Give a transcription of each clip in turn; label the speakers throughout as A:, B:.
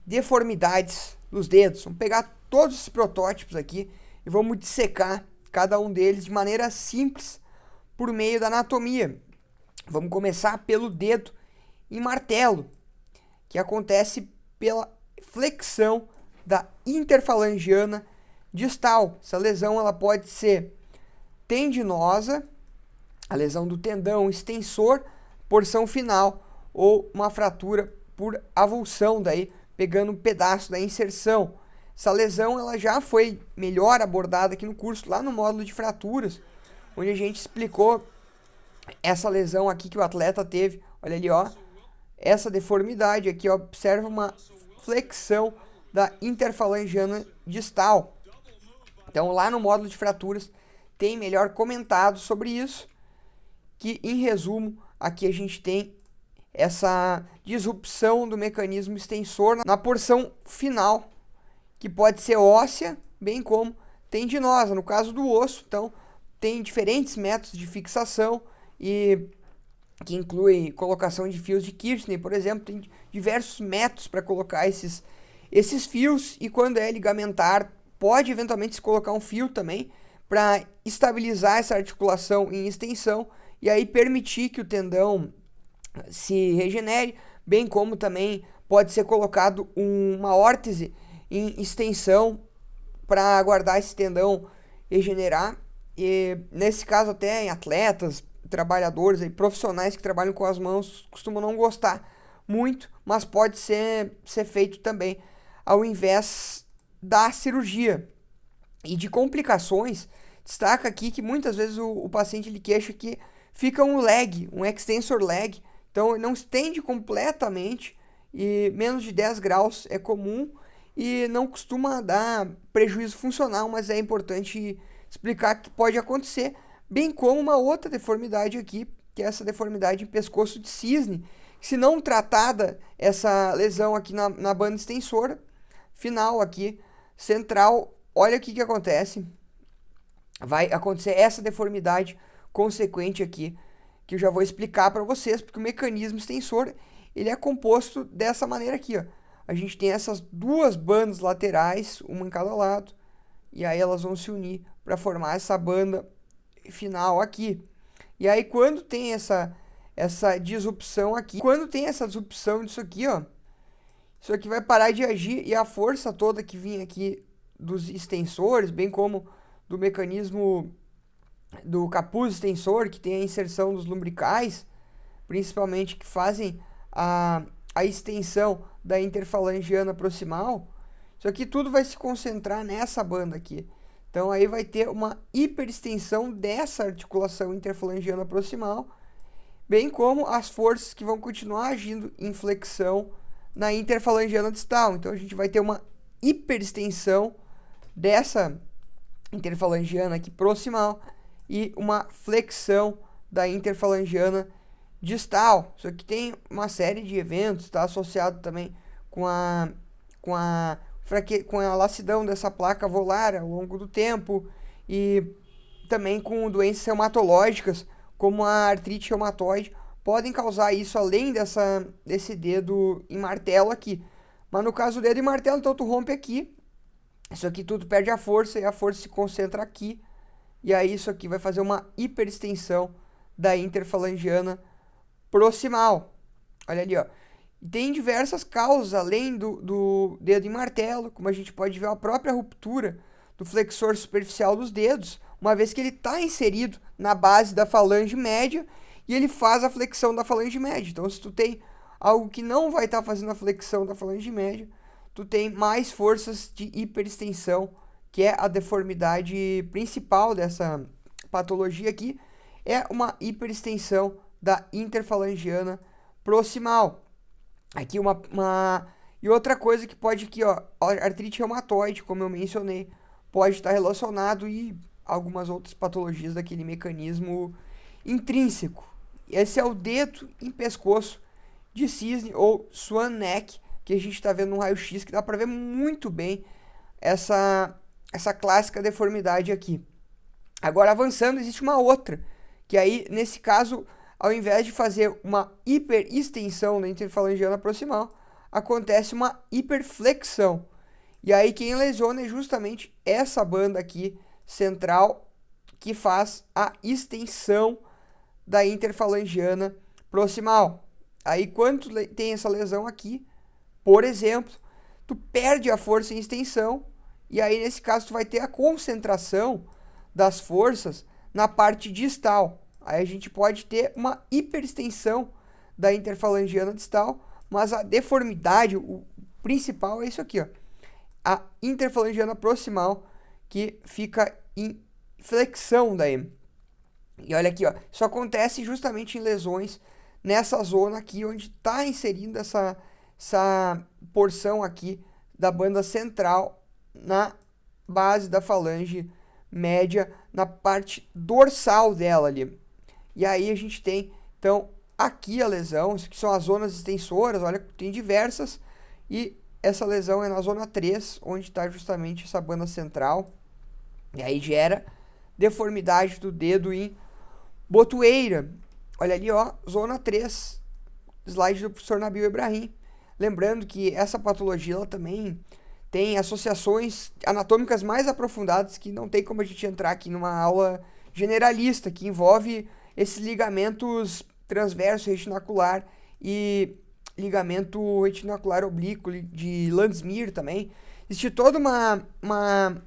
A: deformidades dos dedos. Vamos pegar todos os protótipos aqui e vamos dissecar cada um deles de maneira simples por meio da anatomia. Vamos começar pelo dedo em martelo, que acontece pela flexão da interfalangiana distal. Essa lesão ela pode ser tendinosa, a lesão do tendão extensor, porção final, ou uma fratura por avulsão, daí pegando um pedaço da inserção. Essa lesão ela já foi melhor abordada aqui no curso, lá no módulo de fraturas, onde a gente explicou essa lesão aqui que o atleta teve. Olha ali, ó, essa deformidade aqui, ó, observa uma flexão da interfalangiana distal. Então, lá no módulo de fraturas tem melhor comentado sobre isso, que em resumo, aqui a gente tem essa disrupção do mecanismo extensor na porção final, que pode ser óssea, bem como tendinosa, no caso do osso. Então, tem diferentes métodos de fixação, e que inclui colocação de fios de Kirchner, por exemplo. Tem diversos métodos para colocar esses fios, e quando é ligamentar, pode eventualmente se colocar um fio também para estabilizar essa articulação em extensão e aí permitir que o tendão se regenere, bem como também pode ser colocado uma órtese em extensão para aguardar esse tendão regenerar. E nesse caso, até em atletas, trabalhadores aí, profissionais que trabalham com as mãos, costumam não gostar muito, mas pode ser feito também ao invés da cirurgia. E de complicações, destaca aqui que muitas vezes o paciente ele queixa que fica um lag, um extensor lag, então ele não estende completamente, e menos de 10 graus é comum e não costuma dar prejuízo funcional, mas é importante explicar que pode acontecer, bem como uma outra deformidade aqui, que é essa deformidade em pescoço de cisne. Se não tratada, essa lesão aqui na banda extensora final aqui, central, olha o que acontece. Vai acontecer essa deformidade consequente aqui, que eu já vou explicar para vocês, porque o mecanismo extensor ele é composto dessa maneira aqui, ó. A gente tem essas duas bandas laterais, uma em cada lado, e aí elas vão se unir para formar essa banda final aqui. E aí quando tem essa disrupção aqui, quando tem essa disrupção disso aqui, ó, isso aqui vai parar de agir, e a força toda que vinha aqui dos extensores, bem como do mecanismo do capuz extensor, que tem a inserção dos lumbricais, principalmente, que fazem a extensão da interfalangiana proximal, isso aqui tudo vai se concentrar nessa banda aqui. Então aí vai ter uma hiperextensão dessa articulação interfalangiana proximal, bem como as forças que vão continuar agindo em flexão na interfalangiana distal. Então a gente vai ter uma hiperextensão dessa interfalangiana aqui proximal e uma flexão da interfalangiana distal. Isso aqui tem uma série de eventos, está associado também com a lacidão dessa placa volar ao longo do tempo, e também com doenças reumatológicas, como a artrite reumatoide, podem causar isso, além desse dedo em martelo aqui. Mas no caso do dedo em martelo, então tu rompe aqui, isso aqui tudo perde a força, e a força se concentra aqui, e aí isso aqui vai fazer uma hiperextensão da interfalangiana proximal. Olha ali, ó. E tem diversas causas, além do dedo em martelo, como a gente pode ver a própria ruptura do flexor superficial dos dedos, uma vez que ele está inserido na base da falange média, e ele faz a flexão da falange média. Então, se tu tem algo que não vai estar fazendo a flexão da falange média, tu tem mais forças de hiperextensão, que é a deformidade principal dessa patologia aqui, é uma hiperextensão da interfalangiana proximal. Aqui e outra coisa que pode aqui, ó, a artrite reumatoide, como eu mencionei, pode estar relacionado, e algumas outras patologias daquele mecanismo intrínseco. Esse é o dedo em pescoço de cisne, ou swan neck, que a gente está vendo no raio-x, que dá para ver muito bem essa clássica deformidade aqui. Agora, avançando, existe uma outra, que aí, nesse caso, ao invés de fazer uma hiperextensão da interfalangiana proximal, acontece uma hiperflexão. E aí quem lesiona é justamente essa banda aqui central que faz a extensão da interfalangiana proximal. Aí quando tem essa lesão aqui, por exemplo, tu perde a força em extensão e aí nesse caso tu vai ter a concentração das forças na parte distal. Aí a gente pode ter uma hiperextensão da interfalangiana distal, mas a deformidade, o principal é isso aqui, ó. A interfalangiana proximal que fica em flexão daí. E olha aqui, ó, isso acontece justamente em lesões nessa zona aqui onde está inserindo essa porção aqui da banda central na base da falange média, na parte dorsal dela ali. E aí a gente tem, então, aqui a lesão, que são as zonas extensoras, olha, tem diversas, e essa lesão é na zona 3, onde está justamente essa banda central, e aí gera deformidade do dedo em botoeira. Olha ali, ó, zona 3, slide do professor Nabil Ibrahim. Lembrando que essa patologia ela também tem associações anatômicas mais aprofundadas que não tem como a gente entrar aqui numa aula generalista, que envolve esses ligamentos transverso retinacular e ligamento retinacular oblíquo de Landsmeer também. Existe toda uma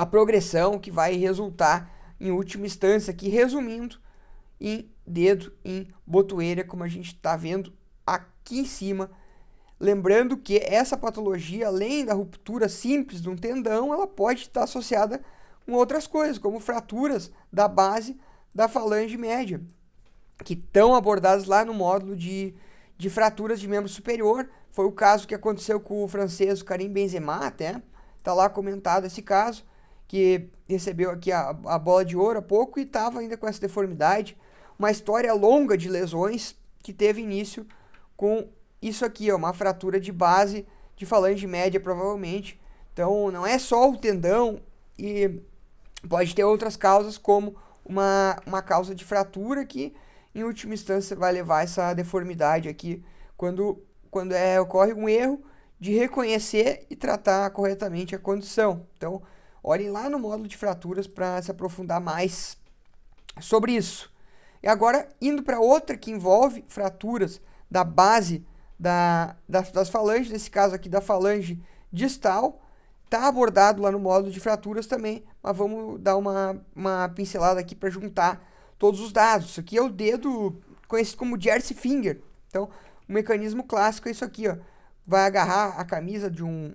A: progressão que vai resultar, em última instância, aqui resumindo, em dedo, em botoeira, como a gente está vendo aqui em cima. Lembrando que essa patologia, além da ruptura simples de um tendão, ela pode estar associada com outras coisas, como fraturas da base da falange média, que estão abordadas lá no módulo de fraturas de membro superior. Foi o caso que aconteceu com o francês Karim Benzema, até. Está lá comentado esse caso, que recebeu aqui a bola de ouro há pouco e estava ainda com essa deformidade. Uma história longa de lesões que teve início com isso aqui, ó, uma fratura de base de falange média, provavelmente. Então, não é só o tendão e pode ter outras causas, como uma causa de fratura que, em última instância, vai levar essa deformidade aqui quando ocorre um erro de reconhecer e tratar corretamente a condição. Então, olhem lá no módulo de fraturas para se aprofundar mais sobre isso. E agora, indo para outra que envolve fraturas da base das falanges, nesse caso aqui da falange distal, está abordado lá no módulo de fraturas também, mas vamos dar uma pincelada aqui para juntar todos os dados. Isso aqui é o dedo conhecido como jersey finger. Então, o mecanismo clássico é isso aqui, ó. Vai agarrar a camisa de um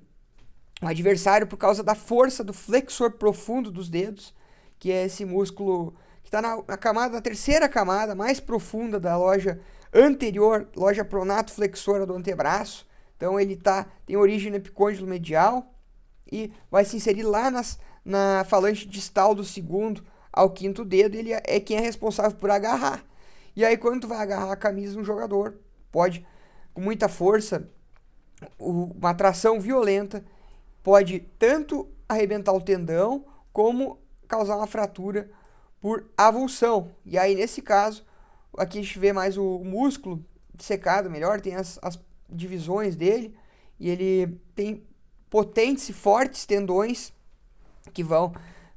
A: adversário por causa da força do flexor profundo dos dedos, que é esse músculo que está na terceira camada mais profunda da loja anterior, loja pronato flexora do antebraço. Então ele tem origem no epicôndilo medial e vai se inserir lá na falange distal do segundo ao quinto dedo. Ele é quem é responsável por agarrar. E aí quando tu vai agarrar a camisa de um jogador, pode, com muita força, uma tração violenta, pode tanto arrebentar o tendão, como causar uma fratura por avulsão. E aí, nesse caso, aqui a gente vê mais o músculo secado melhor, tem as divisões dele, e ele tem potentes e fortes tendões que vão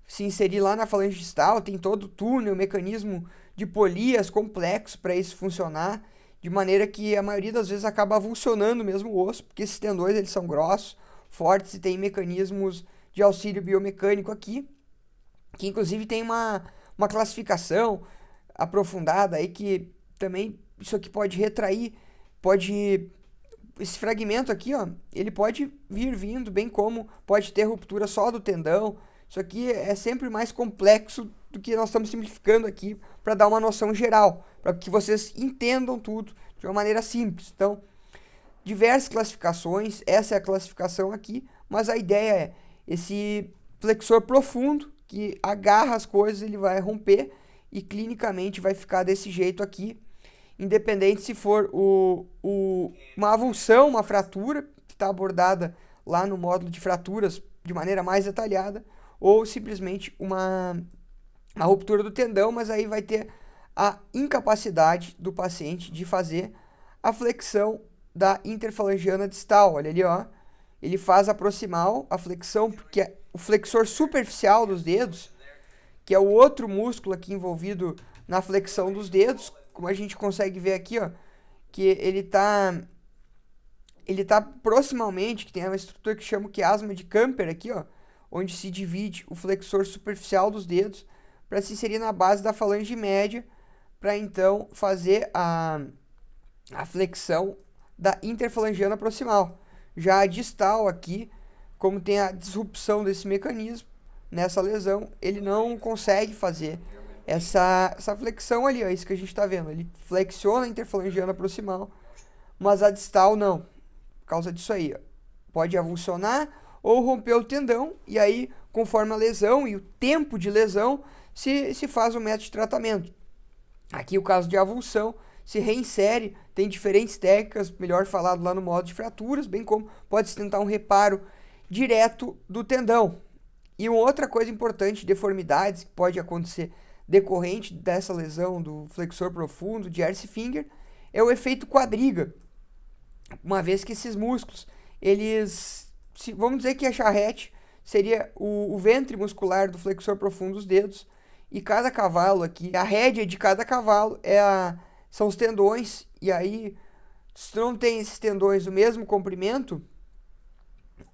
A: se inserir lá na falange distal, tem todo o túnel, mecanismo de polias complexo para isso funcionar, de maneira que a maioria das vezes acaba avulsionando mesmo o osso, porque esses tendões eles são grossos, fortes e tem mecanismos de auxílio biomecânico aqui, que inclusive tem uma classificação aprofundada aí que também isso aqui pode retrair, esse fragmento aqui, ó, ele pode vir vindo, bem como pode ter ruptura só do tendão. Isso aqui é sempre mais complexo do que nós estamos simplificando aqui para dar uma noção geral, para que vocês entendam tudo de uma maneira simples. Então, diversas classificações, essa é a classificação aqui, mas a ideia é esse flexor profundo que agarra as coisas, ele vai romper e clinicamente vai ficar desse jeito aqui, independente se for uma avulsão, uma fratura, que está abordada lá no módulo de fraturas de maneira mais detalhada, ou simplesmente uma ruptura do tendão, mas aí vai ter a incapacidade do paciente de fazer a flexão da interfalangiana distal. Olha ali, ó. Ele faz a proximal, a flexão, porque é o flexor superficial dos dedos, que é o outro músculo aqui envolvido na flexão dos dedos, como a gente consegue ver aqui, ó, que ele tá proximalmente, que tem uma estrutura que chama quiasma de Camper aqui, ó, onde se divide o flexor superficial dos dedos para se inserir na base da falange média, para então fazer a flexão da interfalangiana proximal. Já a distal aqui, como tem a disrupção desse mecanismo, nessa lesão, ele não consegue fazer essa flexão ali, ó, isso que a gente está vendo. Ele flexiona a interfalangiana proximal, mas a distal não. Por causa disso aí, ó. Pode avulsionar ou romper o tendão, e aí, conforme a lesão e o tempo de lesão, se faz o método de tratamento. Aqui o caso de avulsão, se reinsere, tem diferentes técnicas, melhor falado lá no modo de fraturas, bem como pode-se tentar um reparo direto do tendão. E uma outra coisa importante, deformidades que pode acontecer decorrente dessa lesão do flexor profundo de Ersey Finger, é o efeito quadriga. Uma vez que esses músculos, vamos dizer que a charrete seria o ventre muscular do flexor profundo dos dedos, e cada cavalo aqui, a rédea de cada cavalo são os tendões, e aí, se tu não tem esses tendões do mesmo comprimento,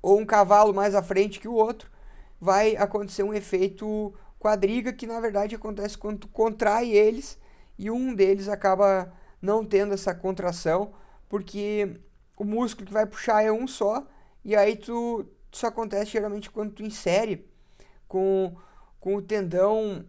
A: ou um cavalo mais à frente que o outro, vai acontecer um efeito quadriga, que na verdade acontece quando tu contrai eles, e um deles acaba não tendo essa contração, porque o músculo que vai puxar é um só, e aí isso acontece geralmente quando tu insere com o tendão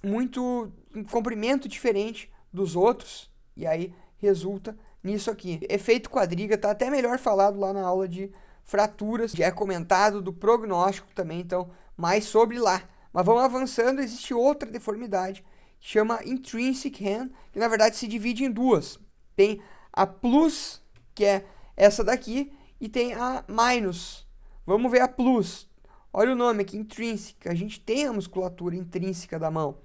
A: muito um comprimento diferente dos outros, e aí resulta nisso aqui. Efeito quadriga tá até melhor falado lá na aula de fraturas, já é comentado do prognóstico também, então mais sobre lá. Mas vamos avançando, existe outra deformidade, que chama intrinsic hand, que na verdade se divide em duas. Tem a plus, que é essa daqui, e tem a minus. Vamos ver a plus. Olha o nome aqui, intrínseca. A gente tem a musculatura intrínseca da mão,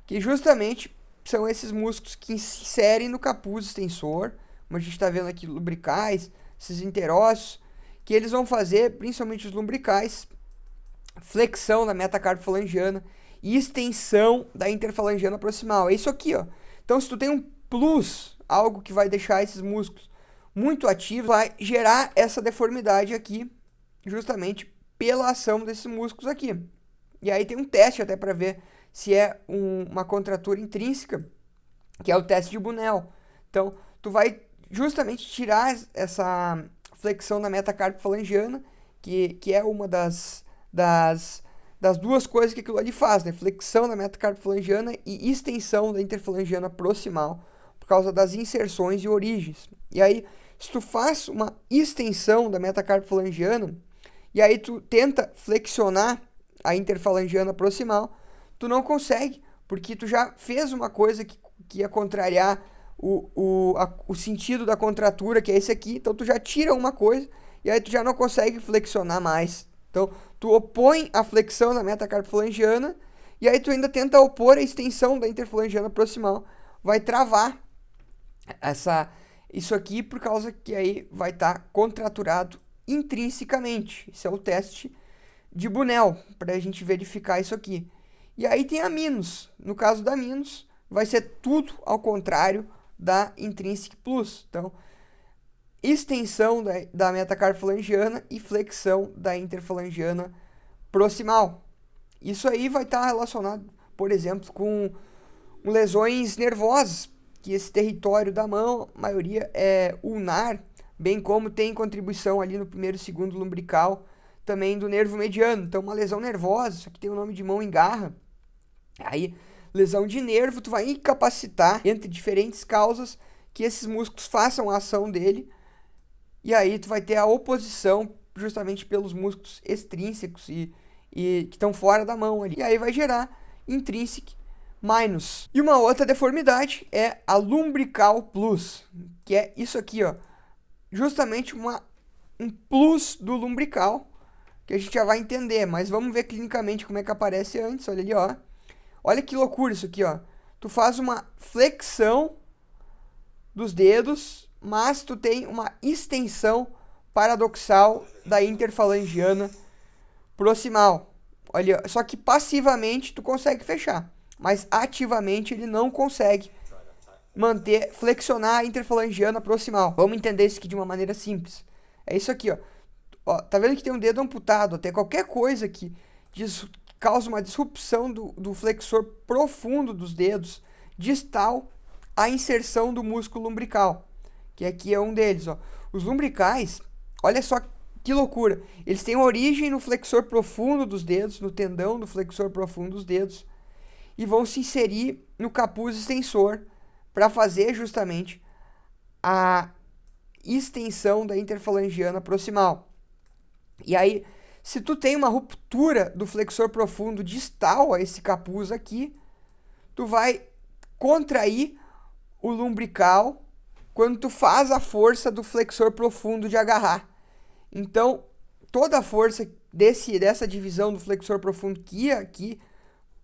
A: que justamente são esses músculos que se inserem no capuz extensor, como a gente está vendo aqui, lumbricais, esses interósseos, que eles vão fazer, principalmente os lumbricais, flexão da metacarpofalangiana e extensão da interfalangiana proximal. É isso aqui, ó. Então, se tu tem um plus, algo que vai deixar esses músculos muito ativos, vai gerar essa deformidade aqui, justamente pela ação desses músculos aqui. E aí tem um teste até para ver se é uma contratura intrínseca, que é o teste de Bunnell. Então, tu vai justamente tirar essa flexão da metacarpofalangiana, que é uma das duas coisas que aquilo ali faz, né? Flexão da metacarpofalangiana e extensão da interfalangiana proximal, por causa das inserções e origens. E aí, se tu faz uma extensão da metacarpofalangiana, e aí tu tenta flexionar a interfalangiana proximal, tu não consegue, porque tu já fez uma coisa que ia contrariar o sentido da contratura, que é esse aqui, então tu já tira uma coisa, e aí tu já não consegue flexionar mais. Então, tu opõe a flexão da metacarpofalangiana, e aí tu ainda tenta opor a extensão da interfalangiana proximal. Vai travar isso aqui, por causa que aí vai estar contraturado intrinsecamente. Esse é o teste de Bunnell, para a gente verificar isso aqui. E aí tem a minus. No caso da minus, vai ser tudo ao contrário da intrinsic plus. Então, extensão da metacarpofalangiana e flexão da interfalangiana proximal. Isso aí vai estar relacionado, por exemplo, com lesões nervosas, que esse território da mão, a maioria é ulnar, bem como tem contribuição ali no primeiro e segundo lumbrical, também do nervo mediano. Então, uma lesão nervosa, isso aqui tem o nome de mão em garra. Aí, lesão de nervo, tu vai incapacitar, entre diferentes causas, que esses músculos façam a ação dele, e aí tu vai ter a oposição justamente pelos músculos extrínsecos e que estão fora da mão ali. E aí vai gerar intrinsic minus. E uma outra deformidade é a lumbrical plus, que é isso aqui, ó. Justamente um plus do lumbrical, que a gente já vai entender, mas vamos ver clinicamente como é que aparece antes. Olha ali, ó. Olha que loucura isso aqui, ó. Tu faz uma flexão dos dedos, mas tu tem uma extensão paradoxal da interfalangiana proximal. Olha, só que passivamente tu consegue fechar, mas ativamente ele não consegue flexionar a interfalangiana proximal. Vamos entender isso aqui de uma maneira simples. É isso aqui, ó. Ó, tá vendo que tem um dedo amputado? Até qualquer coisa que causa uma disrupção do flexor profundo dos dedos, distal à inserção do músculo lumbrical, que aqui é um deles, ó. Os lumbricais, olha só que loucura, eles têm origem no flexor profundo dos dedos, no tendão do flexor profundo dos dedos, e vão se inserir no capuz extensor para fazer justamente a extensão da interfalangiana proximal. E aí, se tu tem uma ruptura do flexor profundo distal a esse capuz aqui, tu vai contrair o lumbrical quando tu faz a força do flexor profundo de agarrar. Então, toda a força dessa divisão do flexor profundo que ia aqui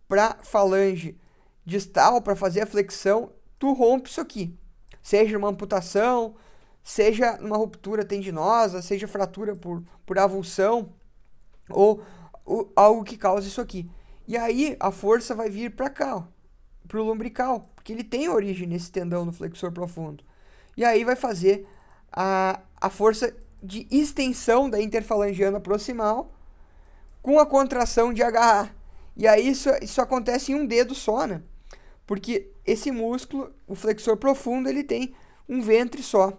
A: para falange distal, para fazer a flexão, tu rompe isso aqui. Seja uma amputação, seja uma ruptura tendinosa, seja fratura por avulsão, ou algo que cause isso aqui. E aí a força vai vir para cá, para o lumbrical, porque ele tem origem nesse tendão no flexor profundo. E aí vai fazer a força de extensão da interfalangiana proximal com a contração de agarrar. E aí isso acontece em um dedo só, né? Porque esse músculo, o flexor profundo, ele tem um ventre só,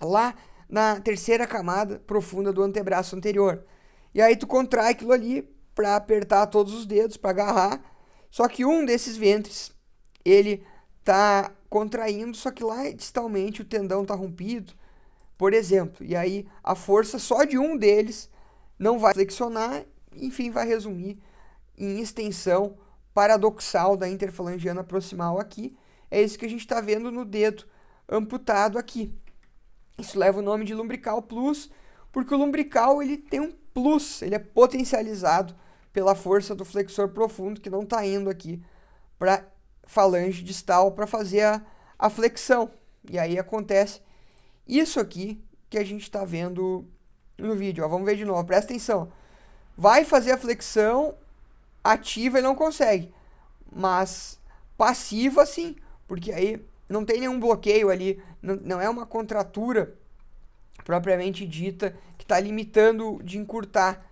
A: lá na terceira camada profunda do antebraço anterior. E aí tu contrai aquilo ali para apertar todos os dedos, para agarrar. Só que um desses ventres, ele tá contraindo, só que lá distalmente o tendão tá rompido, por exemplo. E aí a força só de um deles não vai flexionar, enfim, vai resumir em extensão paradoxal da interfalangiana proximal aqui. É isso que a gente está vendo no dedo amputado aqui. Isso leva o nome de lumbrical plus, porque o lumbrical ele tem um plus, ele é potencializado pela força do flexor profundo que não está indo aqui para falange distal para fazer a flexão. E aí acontece isso aqui que a gente está vendo no vídeo. Ó, vamos ver de novo, presta atenção. Vai fazer a flexão, ativa e não consegue, mas passiva sim, porque aí não tem nenhum bloqueio ali, não é uma contratura propriamente dita que está limitando de encurtar.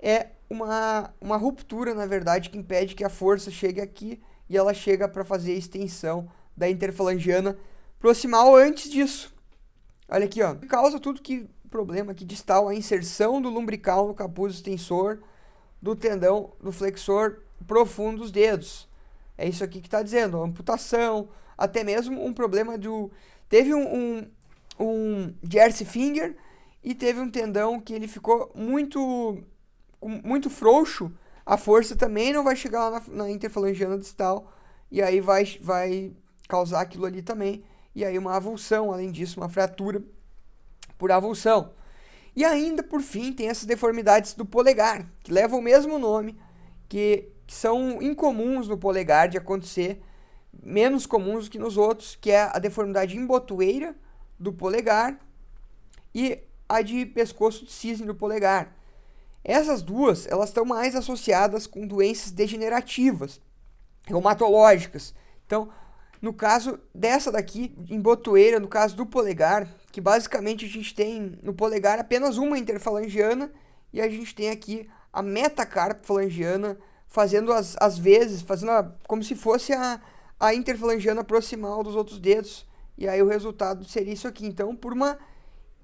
A: É uma ruptura, na verdade, que impede que a força chegue aqui e ela chega para fazer a extensão da interfalangiana proximal antes disso. Olha aqui, ó. Causa tudo que problema aqui distal, a inserção do lumbrical no capuz extensor do tendão do flexor profundo dos dedos. É isso aqui que está dizendo, ó, amputação, até mesmo um problema do... Teve um Jersey Finger e teve um tendão que ele ficou muito frouxo, a força também não vai chegar lá na interfalangiana distal, e aí vai causar aquilo ali também, e aí uma avulsão, além disso, uma fratura por avulsão. E ainda, por fim, tem essas deformidades do polegar, que levam o mesmo nome, que são incomuns no polegar de acontecer, menos comuns que nos outros, que é a deformidade embotoeira do polegar e a de pescoço de cisne do polegar. Essas duas, elas estão mais associadas com doenças degenerativas, reumatológicas. Então, no caso dessa daqui, embotoeira, no caso do polegar, que basicamente a gente tem no polegar apenas uma interfalangiana e a gente tem aqui a metacarpofalangiana fazendo às vezes, como se fosse a interfalangiana proximal dos outros dedos. E aí o resultado seria isso aqui. Então, por uma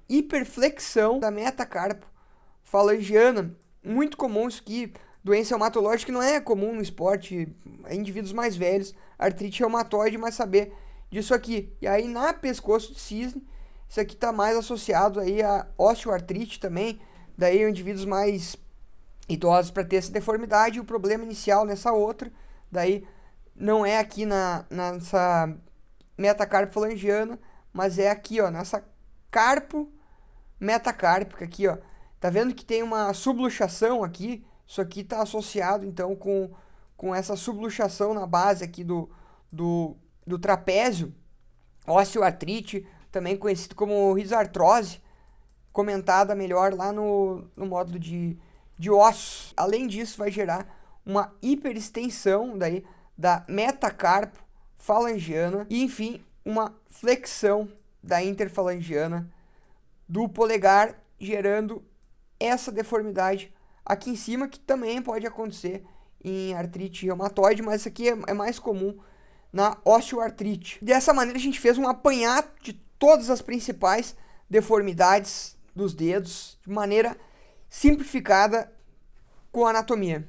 A: hiperflexão da metacarpofalangiana, muito comum isso aqui, doença reumatológica que não é comum no esporte, em indivíduos mais velhos, artrite reumatoide, mas saber disso aqui. E aí na pescoço de cisne, isso aqui está mais associado aí a osteoartrite também, daí indivíduos mais idosos para ter essa deformidade, e o problema inicial nessa outra, daí não é aqui nessa metacarpofalangiana, mas é aqui, ó, nessa carpo metacárpica aqui, ó. Tá vendo que tem uma subluxação aqui? Isso aqui está associado, então, com essa subluxação na base aqui do trapézio, osteoartrite, também conhecido como risartrose, comentada melhor lá no módulo de ossos. Além disso, vai gerar uma hiperextensão daí da metacarpo falangiana e, enfim, uma flexão da interfalangiana do polegar, gerando essa deformidade aqui em cima, que também pode acontecer em artrite reumatoide, mas isso aqui é mais comum na osteoartrite. Dessa maneira, a gente fez um apanhado de todas as principais deformidades dos dedos, de maneira simplificada com a anatomia.